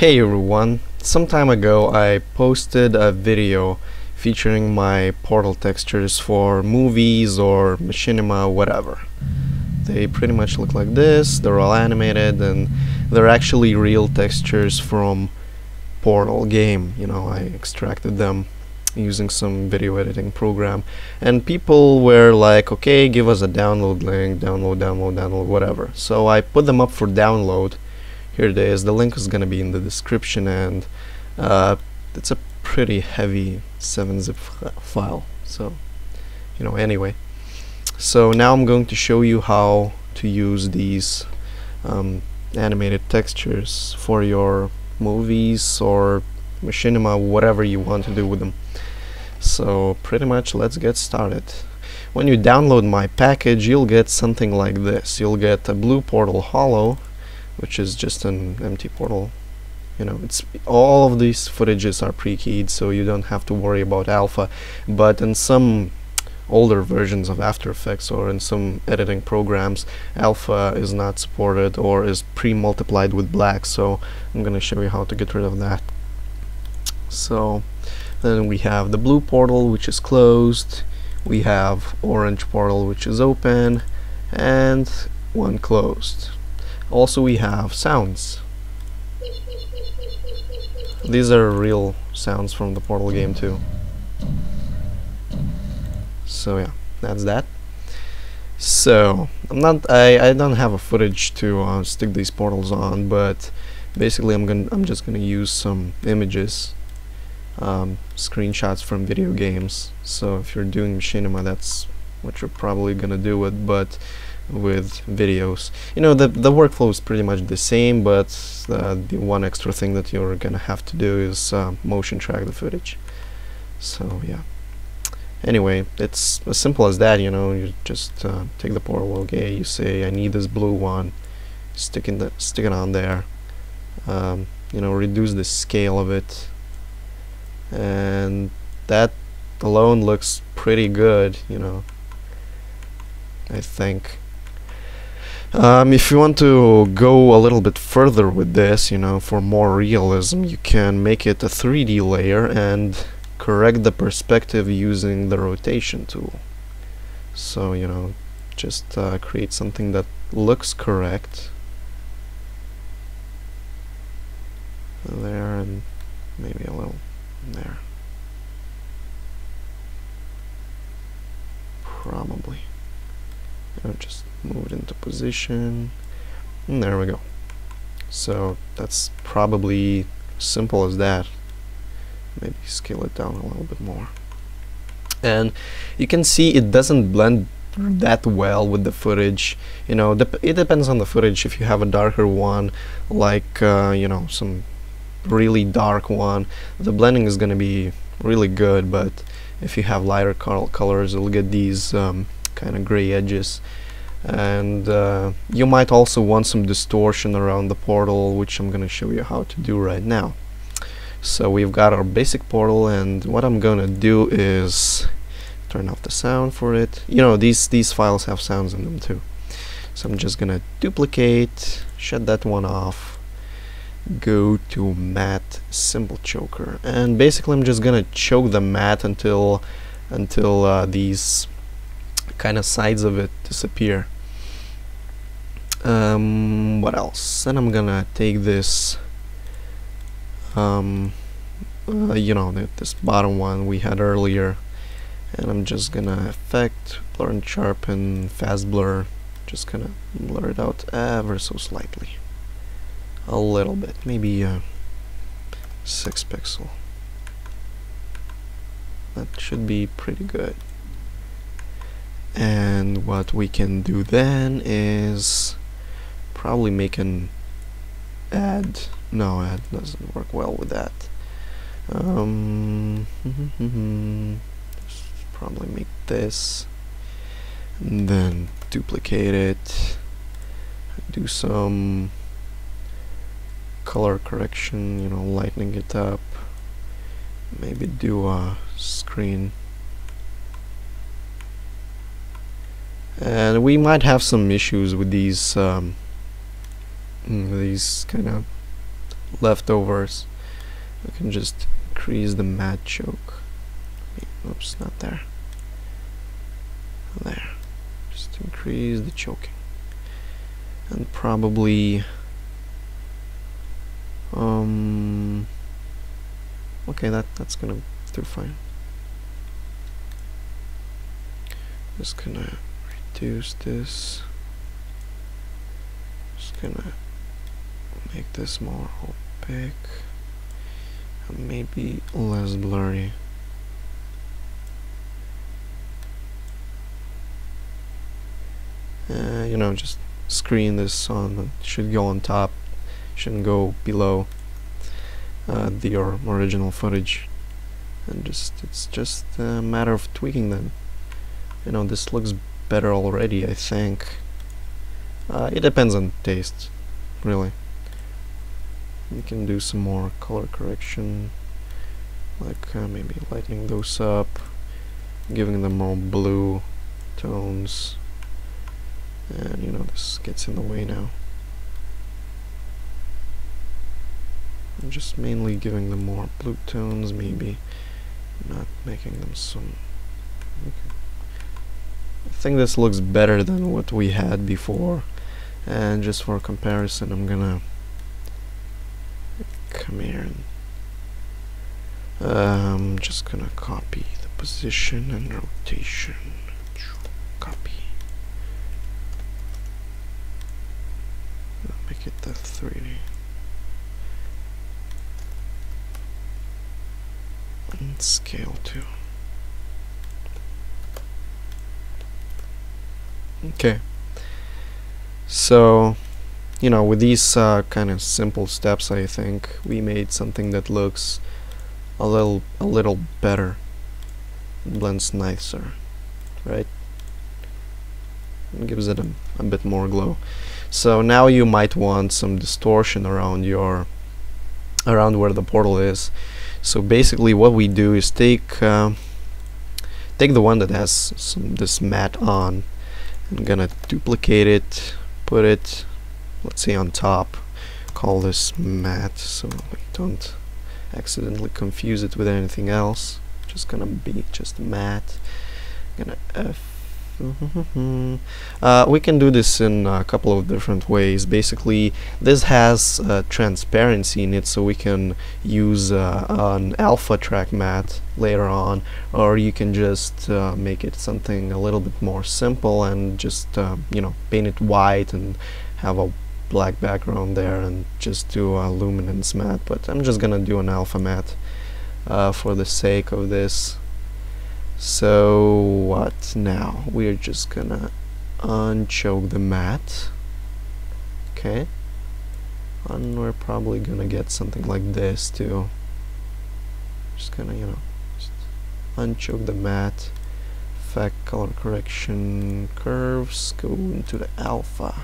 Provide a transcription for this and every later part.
Hey everyone, some time ago I posted a video featuring my portal textures for movies or machinima, whatever. They pretty much look like this, they're all animated, and they're actually real textures from Portal game. I extracted them using some video editing program, and people were like, okay, give us a download link, download, whatever. So I put them up for download. Here it is. The link is gonna be in the description, and it's a pretty heavy 7-zip file. So anyway, so now I'm going to show you how to use these animated textures for your movies or machinima, whatever you want to do with them. So pretty much let's get started. When you download my package, you'll get something like this. You'll get a blue portal hollow, which is just an empty portal. It's all of these footages are pre-keyed, so you don't have to worry about alpha, but in some older versions of After Effects or in some editing programs, alpha is not supported or is pre-multiplied with black, so I'm gonna show you how to get rid of that. So then we have the blue portal, which is closed, we have orange portal, which is open, and one closed. Also we have sounds. These are real sounds from the Portal game too. So yeah, that's that. So I don't have a footage to stick these portals on, but basically I'm just gonna use some images, screenshots from video games. So if you're doing machinima, that's what you're probably gonna do it, but with videos. The workflow is pretty much the same, but the one extra thing that you're gonna have to do is motion track the footage. So yeah. Anyway, it's as simple as that. You just take the portal. Okay, you say I need this blue one, stick it on there. Reduce the scale of it, and that alone looks pretty good. I think. If you want to go a little bit further with this, for more realism, you can make it a 3D layer and correct the perspective using the rotation tool. So, just create something that looks correct. There, and maybe a little there. Probably. Just move it into position, and there we go. So that's probably simple as that. Maybe scale it down a little bit more, and you can see it doesn't blend that well with the footage. It depends on the footage. If you have a darker one, like some really dark one, the blending is gonna be really good, but if you have lighter colors, you'll get these kind of gray edges, and you might also want some distortion around the portal, which I'm gonna show you how to do right now. So we've got our basic portal, and what I'm gonna do is turn off the sound for it. These files have sounds in them too, so I'm just gonna duplicate, shut that one off, go to matte simple choker, and basically I'm just gonna choke the matte until these kind of sides of it disappear. What else? Then I'm gonna take this this bottom one we had earlier, and I'm just gonna effect, blur and sharpen, fast blur, just gonna blur it out ever so slightly, a little bit, maybe 6 pixel. That should be pretty good. And what we can do then is probably make an add. No, add doesn't work well with that. Probably make this, and then duplicate it, do some color correction, lightening it up, maybe do a screen. And we might have some issues with these kind of leftovers. We can just increase the matte choke. Oops, not there. There. Just increase the choking. And probably okay, that's gonna do fine. Just gonna reduce this. Just gonna make this more opaque and maybe less blurry. You know, just screen this on. It should go on top, shouldn't go below your original footage, and it's just a matter of tweaking them. You know, this looks better already, I think. It depends on taste, really. You can do some more color correction, like maybe lightening those up, giving them more blue tones, and you know, this gets in the way now. I'm just mainly giving them more blue tones, maybe not making them some. Okay. I think this looks better than what we had before, and just for comparison I'm gonna come here and I'm just gonna copy the position and rotation. Copy. Make it the 3D. And scale too. Okay. So, you know, with these kind of simple steps, I think we made something that looks a little better, blends nicer, right? It gives it a bit more glow. So now you might want some distortion around where the portal is. So basically, what we do is take the one that has this matte on. I'm gonna duplicate it, put it, let's say, on top. Call this matte so we don't accidentally confuse it with anything else. Just gonna be just matte. Gonna F. We can do this in a couple of different ways. Basically, this has transparency in it, so we can use an alpha track matte later on, or you can just make it something a little bit more simple and just you know, paint it white and have a black background there and just do a luminance matte. But I'm just gonna do an alpha matte for the sake of this. So what now? We're just gonna unchoke the matte. Okay, and we're probably gonna get something like this too. Just gonna, you know, just unchoke the matte, effect, color correction, curves, go into the alpha,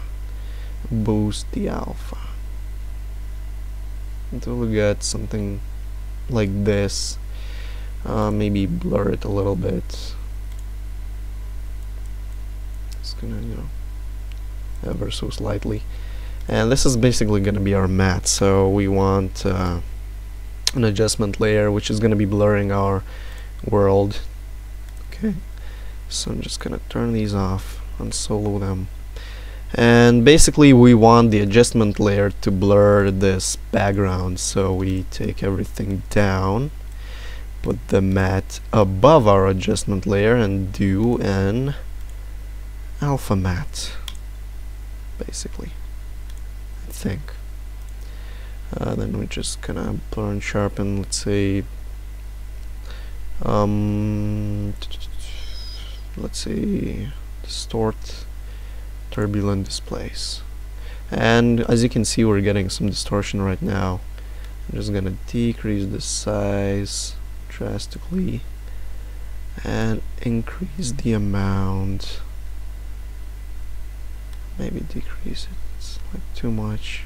boost the alpha until we get something like this. Maybe blur it a little bit. Just gonna, you know, ever so slightly. And this is basically gonna be our matte. So we want an adjustment layer which is gonna be blurring our world. Okay. So I'm just gonna turn these off and solo them. And basically we want the adjustment layer to blur this background. So we take everything down, put the matte above our adjustment layer and do an alpha matte, basically, I think. Then we're just gonna blur and sharpen, let's say, distort turbulent displace. And as you can see, we're getting some distortion right now. I'm just gonna decrease the size drastically and increase the amount. Maybe decrease it, it's like too much.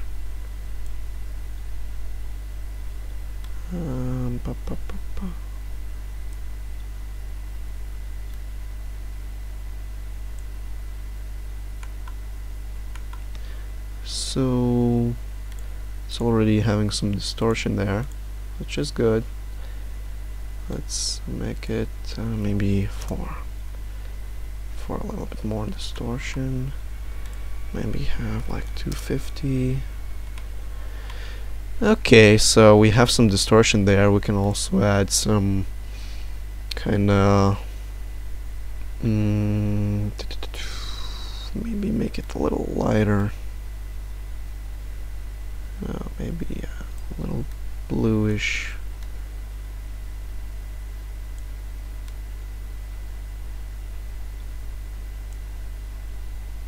So it's already having some distortion there, which is good. Let's make it maybe for a little bit more distortion. Maybe have like 250. Okay, so we have some distortion there. We can also add some kinda maybe make it a little lighter. Maybe a little bluish.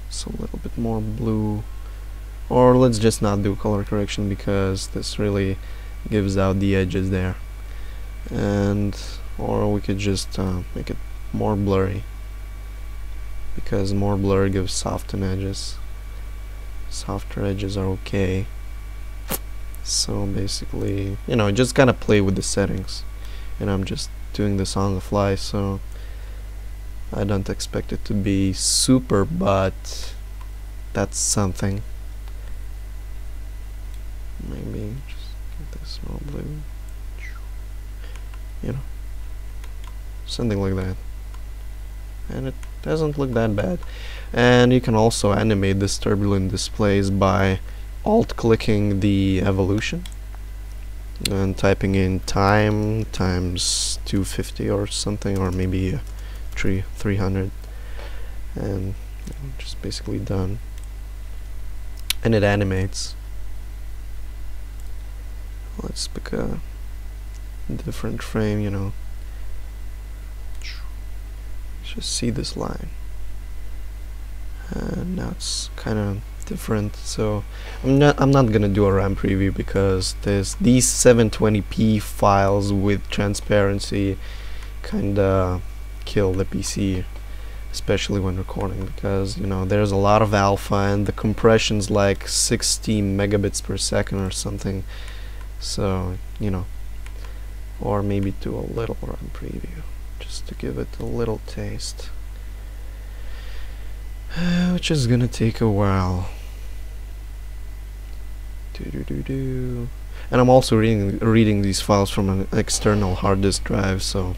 So a little bit more blue. Or let's just not do color correction because this really gives out the edges there. And or we could just make it more blurry, because more blur gives softer edges. Softer edges are okay. So basically, you know, just gotta play with the settings. And I'm just doing this on the fly, so I don't expect it to be super, but that's something. Maybe just get this more blue. You know, something like that. And it doesn't look that bad. And you can also animate this turbulent displays by alt-clicking the evolution and typing in time times 250 or something, or maybe 300, and just basically done. And it animates. Let's pick a different frame, you know. Just see this line, and now it's kind of different. So I'm not gonna do a RAM preview because these 720p files with transparency kinda kill the PC, especially when recording, because you know there's a lot of alpha and the compression's like 60 megabits per second or something. So you know, or maybe do a little RAM preview just to give it a little taste, which is gonna take a while. And I'm also reading these files from an external hard disk drive, so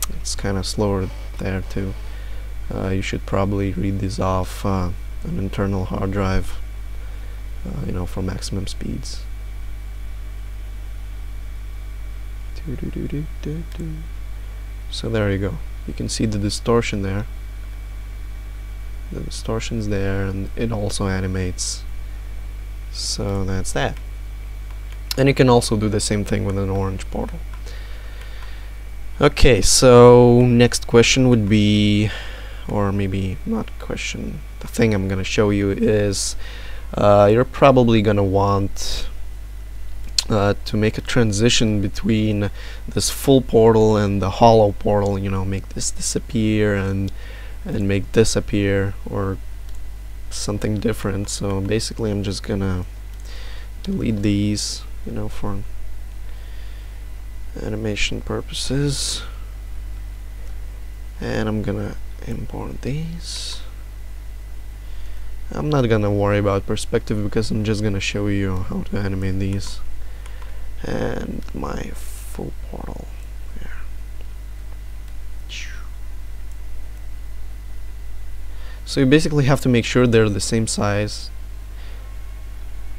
it's kind of slower there too. You should probably read these off an internal hard drive, you know, for maximum speeds. So there you go. You can see the distortion there. The distortion's there, and it also animates. So that's that. And you can also do the same thing with an orange portal. Okay, so next question would be, or maybe not question, the thing I'm gonna show you is you're probably gonna want to make a transition between this full portal and the hollow portal, you know, make this disappear and make this appear, or something different. So basically I'm just gonna delete these, you know, for animation purposes, and I'm gonna import these. I'm not gonna worry about perspective because I'm just gonna show you how to animate these. And my full portal there. So you basically have to make sure they're the same size.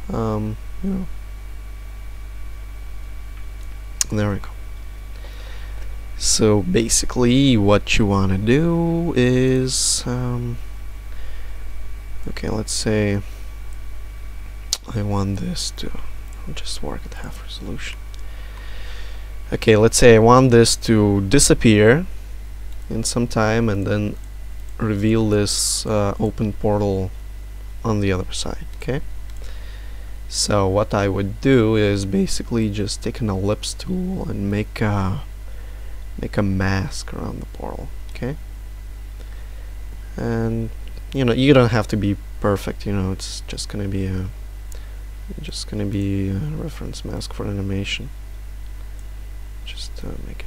You know. There we go. So basically what you want to do is okay, let's say I want this to just work at half resolution. Okay, let's say I want this to disappear in some time and then reveal this open portal on the other side. Okay, so what I would do is basically just take an ellipse tool and make a mask around the portal. Okay, and you know, you don't have to be perfect, you know, it's just gonna be a reference mask for animation. Just make it,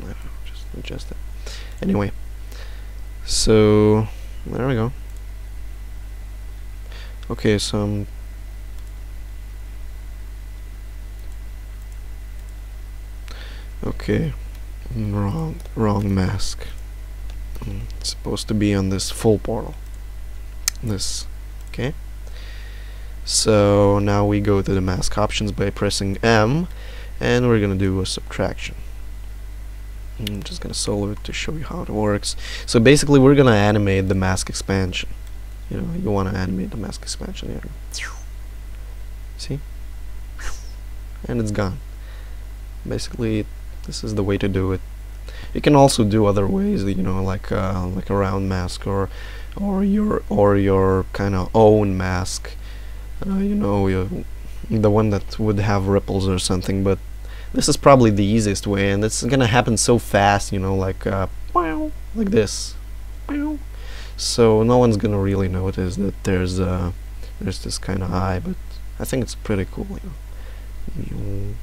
I don't know, just adjust it. Anyway, so there we go. Okay, so Okay, wrong mask. It's supposed to be on this full portal. This, okay. So now we go to the mask options by pressing M, and we're gonna do a subtraction. I'm just gonna solo it to show you how it works. So basically, we're gonna animate the mask expansion. You know, you wanna animate the mask expansion here. See? And it's gone. Basically, this is the way to do it. You can also do other ways, you know, like a round mask or your kind of own mask. You know, the one that would have ripples or something. But this is probably the easiest way, and it's gonna happen so fast, you know, like this. So no one's gonna really notice that there's this kind of eye, but I think it's pretty cool, you know.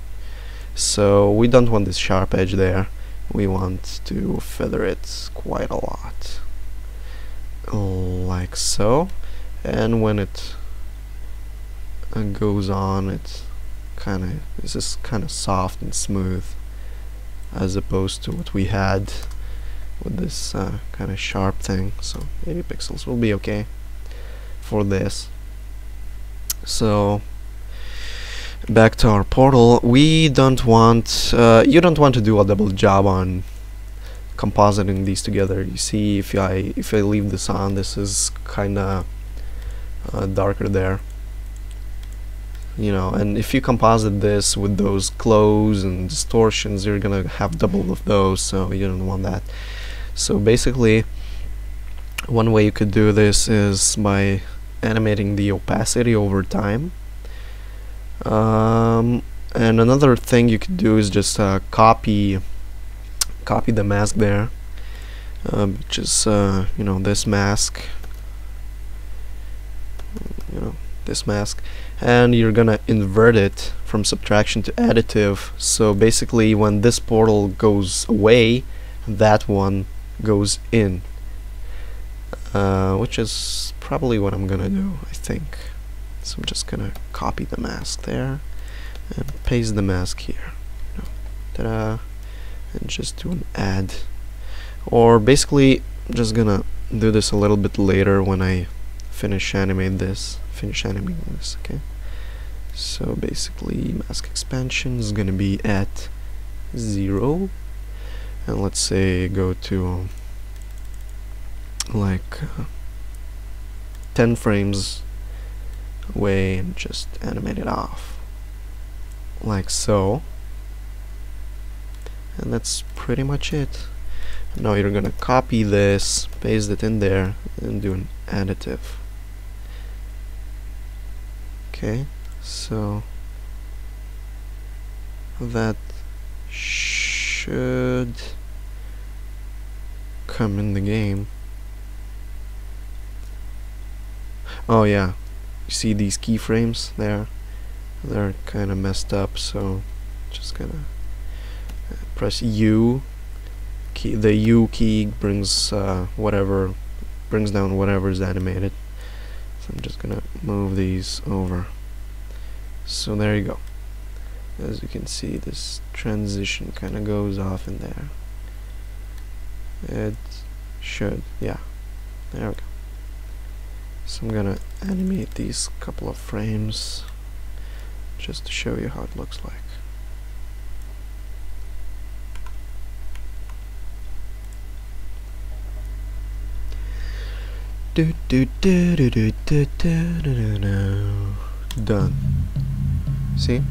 So we don't want this sharp edge there. We want to feather it quite a lot, like so. And when it goes on, it's this is kind of soft and smooth, as opposed to what we had with this kind of sharp thing. So 80 pixels will be okay for this. So back to our portal. We don't want you don't want to do a double job on compositing these together. You see, if I leave this on, this is kind of darker there, you know, and if you composite this with those glows and distortions, you're gonna have double of those, so you don't want that. So basically, one way you could do this is by animating the opacity over time. And another thing you could do is just copy the mask there, which is you know, this mask, and you're gonna invert it from subtraction to additive. So basically, when this portal goes away, that one goes in, which is probably what I'm gonna do, I think. So I'm just gonna copy the mask there and paste the mask here. Ta-da! And just do an add. Or basically, I'm just gonna do this a little bit later when I finish animating this. Okay. So basically, mask expansion is gonna be at 0, and let's say go to like 10 frames away and just animate it off like so. And that's pretty much it. Now you're gonna copy this, paste it in there, and do an additive. Okay, so that should come in the game. Oh yeah, you see these keyframes there? They're kind of messed up, so just gonna press U. The U key brings down whatever is animated. So I'm just gonna move these over. So there you go. As you can see, this transition kind of goes off in there. It should, yeah. There we go. So I'm gonna animate these couple of frames just to show you how it looks like. Done. See?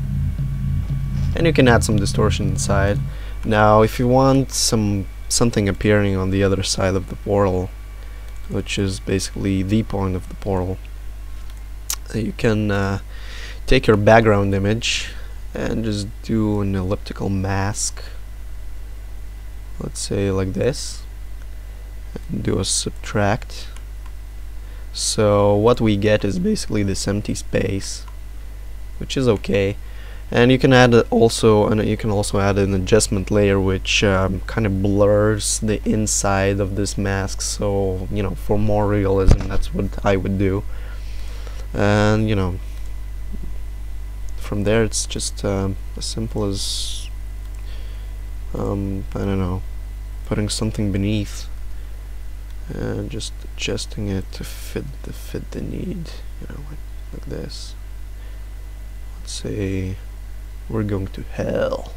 And you can add some distortion inside. Now if you want something appearing on the other side of the portal, which is basically the point of the portal, you can take your background image and just do an elliptical mask, let's say like this, and do a subtract. So what we get is basically this empty space, which is okay. And you can add also add an adjustment layer which kind of blurs the inside of this mask, so you know, for more realism, that's what I would do. And you know, from there it's just as simple as I don't know, putting something beneath and just adjusting it to fit the need, you know, like this. Let's say we're going to hell.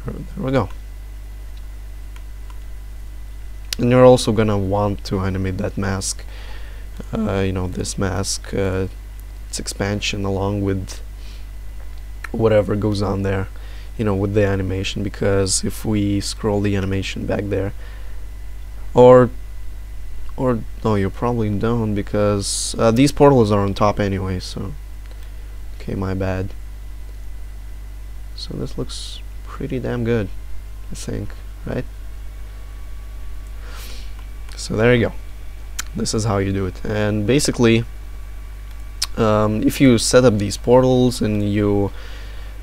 There we go. And you're also gonna want to animate that mask, you know, this mask, its expansion along with whatever goes on there, you know, with the animation, because if we scroll the animation back there, or no, you probably don't, because these portals are on top anyway, so okay, my bad. So this looks pretty damn good, I think, right? So there you go. This is how you do it. And basically, if you set up these portals and you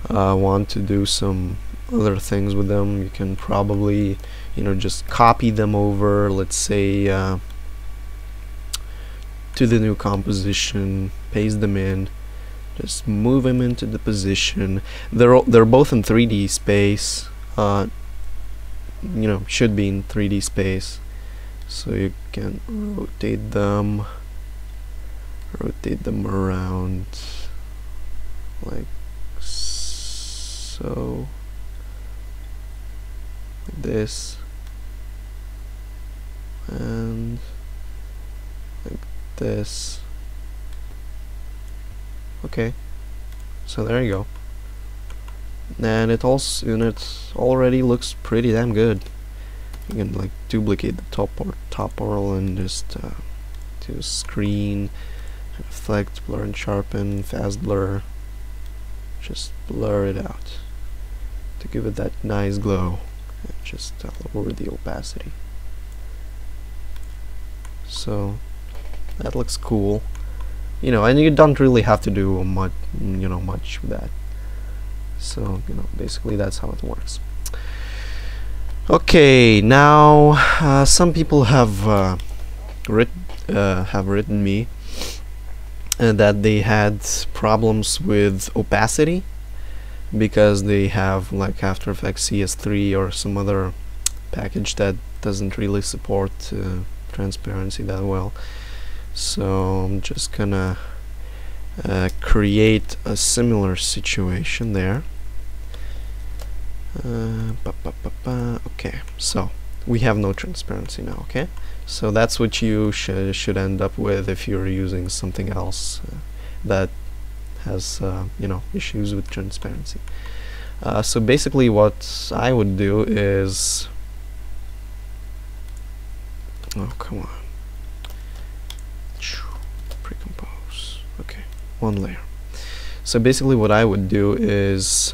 want to do some other things with them, you can probably, you know, just copy them over, let's say, to the new composition, paste them in, just move them into the position. They're both in 3D space, you know, should be in 3D space. So you can rotate them around like so, like this, and like this. Okay, so there you go. And it already looks pretty damn good. You can like duplicate the top portal and just do screen, reflect, blur and sharpen, fast blur. Just blur it out to give it that nice glow, and just lower the opacity. So that looks cool, you know, and you don't really have to do much, you know, much with that. So, you know, basically that's how it works. Okay, now some people have written me that they had problems with opacity because they have like After Effects CS3 or some other package that doesn't really support transparency that well. So I'm just gonna create a similar situation there. Okay, so we have no transparency now. Okay, so that's what you should end up with if you're using something else that has you know, issues with transparency. So basically what I would do is, oh come on, pre-compose. Okay, one layer. So basically what I would do is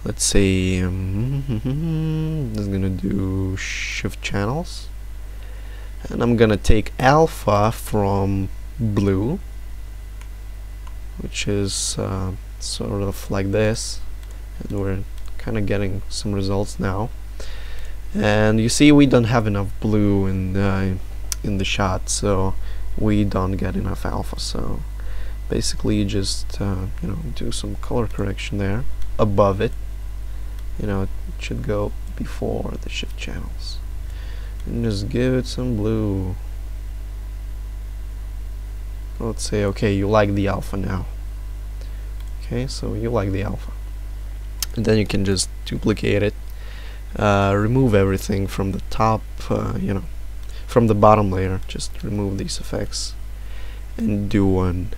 let's say I'm gonna do shift channels, and I'm gonna take alpha from blue, which is sort of like this, and we're kind of getting some results now. And you see we don't have enough blue in the shot, so we don't get enough alpha. So basically you just you know, do some color correction there above it. You know, it should go before the shift channels, and just give it some blue. Let's say, okay, you like the alpha now. Okay, so you like the alpha, and then you can just duplicate it, remove everything from the top, you know, from the bottom layer. Just remove these effects and do an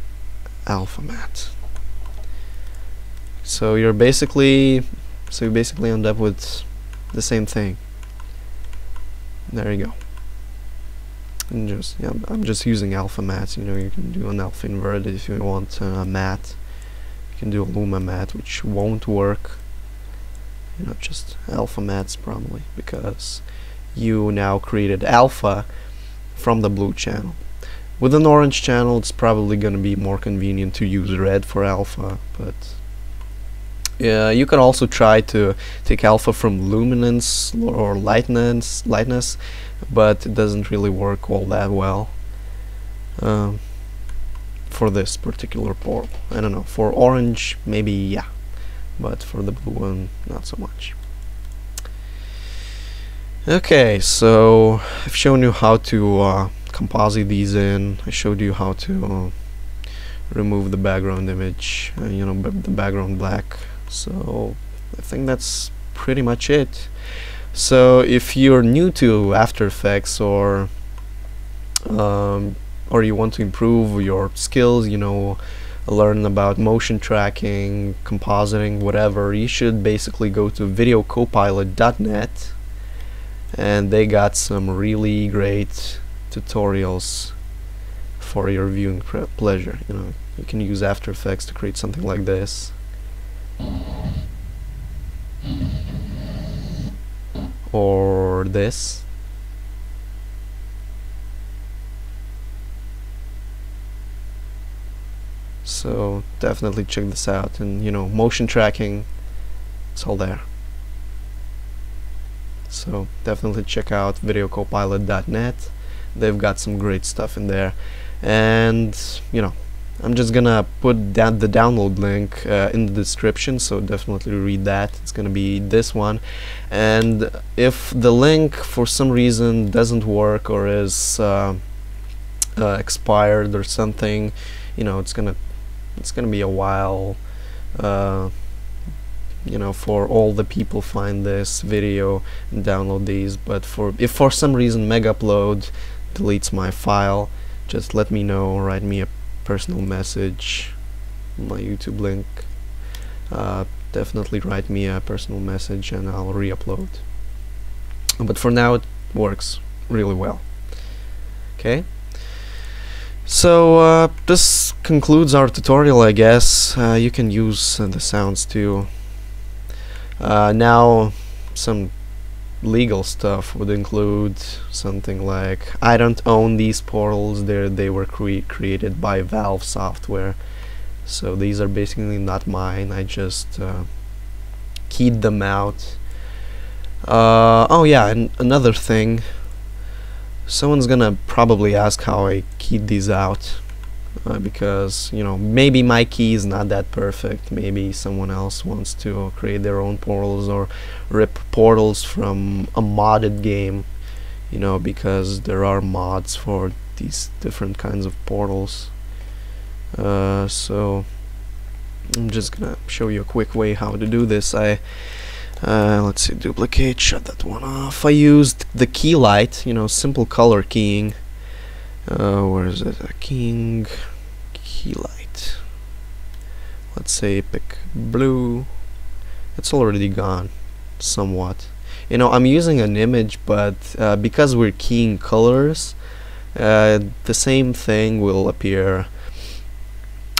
alpha matte. So you basically end up with the same thing. There you go. And just, yeah, I'm just using alpha matte. You know, you can do an alpha inverted if you want a matte. You can do a luma matte, which won't work. You know, just alpha mattes probably, because you now created alpha from the blue channel. With an orange channel, it's probably going to be more convenient to use red for alpha, but you can also try to take alpha from luminance or lightness, but it doesn't really work all that well for this particular portal. I don't know, for orange maybe, yeah, but for the blue one, not so much. Okay, so I've shown you how to composite these in. I showed you how to remove the background image, you know, the background black. So I think that's pretty much it. So if you're new to After Effects, or you want to improve your skills, you know, learn about motion tracking, compositing, whatever, you should basically go to videocopilot.net, and they got some really great tutorials for your viewing pleasure. You know, you can use After Effects to create something like this, or this. So definitely check this out, and you know, motion tracking, it's all there. So definitely check out videocopilot.net. They've got some great stuff in there, and you know, I'm just gonna put down the download link in the description, so definitely read that. It's gonna be this one, and if the link for some reason doesn't work or is expired or something, you know, it's gonna be a while, you know, for all the people find this video and download these. But if for some reason Megapload deletes my file, just let me know, write me a personal message, my YouTube link, definitely write me a personal message and I'll re-upload. But for now it works really well. Okay, so this concludes our tutorial, I guess. You can use the sounds too. Now some legal stuff would include something like, I don't own these portals, they were created by Valve Software, so these are basically not mine. I just keyed them out. Oh yeah, and another thing, someone's gonna probably ask how I keyed these out, because you know, maybe my key is not that perfect, maybe someone else wants to create their own portals or rip portals from a modded game, you know, because there are mods for these different kinds of portals. So I'm just gonna show you a quick way how to do this. Let's see, duplicate, shut that one off. I used the key light, you know, simple color keying. Where is it? Key light. Let's say pick blue. It's already gone somewhat. You know, I'm using an image, but because we're keying colors, the same thing will appear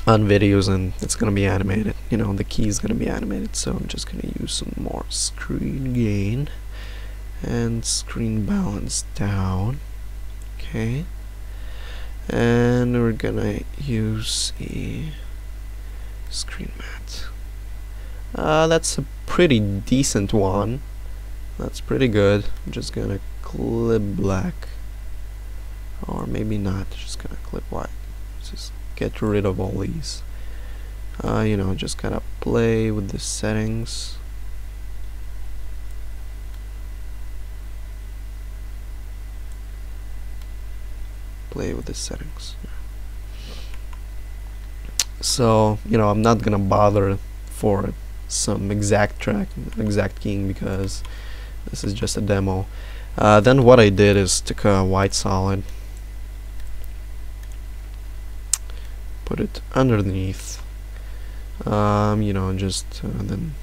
on videos and it's gonna be animated. You know, the key is gonna be animated, so I'm just gonna use some more screen gain and screen balance down. Okay, and we're gonna use a screen mat. That's a pretty decent one. That's pretty good. I'm just gonna clip black, or maybe not, just gonna clip white. Just get rid of all these. You know, just kind of play with the settings. Play with the settings. So, you know, I'm not gonna bother for some exact keying, because this is just a demo. Then what I did is took a white solid, put it underneath, you know, just then,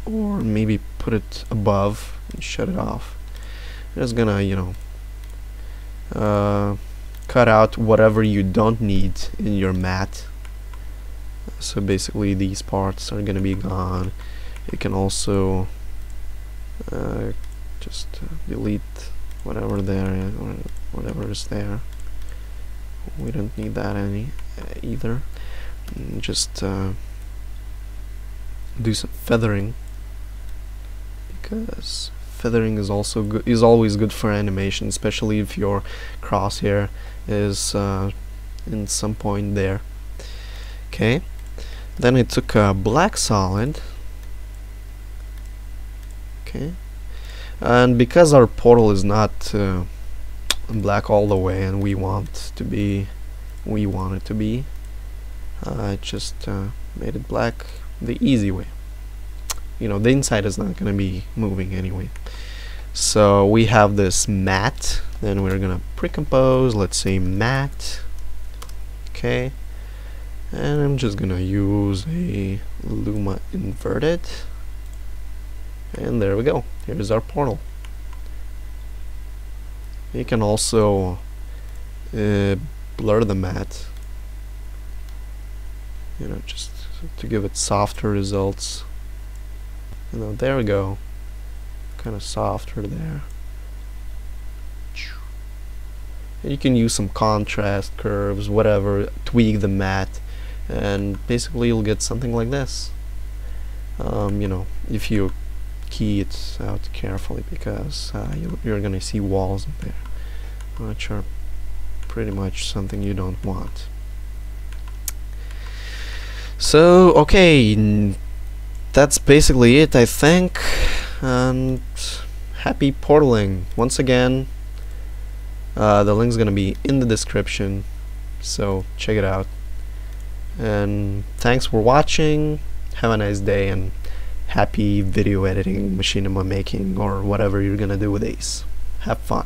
or maybe put it above and shut it off. I'm just gonna, you know, cut out whatever you don't need in your mat. So basically these parts are gonna be gone. You can also just delete whatever there is, or whatever is there. We don't need that either. Just do some feathering, because feathering is also good, is always good for animation, especially if your crosshair is in some point there. Okay, Then I took a black solid. Okay. And because our portal is not black all the way, and we want it to be, I just made it black the easy way. You know, the inside is not gonna be moving anyway. So we have this matte, then we're gonna pre-compose, let's say matte. Okay, and I'm just gonna use a Luma inverted, and there we go. Here's our portal. You can also blur the matte, you know, just to give it softer results. You know, there we go. Kind of softer there. And you can use some contrast curves, whatever, tweak the matte, and basically you'll get something like this. You know, if you key it out carefully, because you're gonna see walls in there, which are pretty much something you don't want. So, okay, that's basically it, I think. And happy portaling once again. The link's gonna be in the description, so check it out. And thanks for watching. Have a nice day, and happy video editing, machinima making, or whatever you're gonna do with these. Have fun.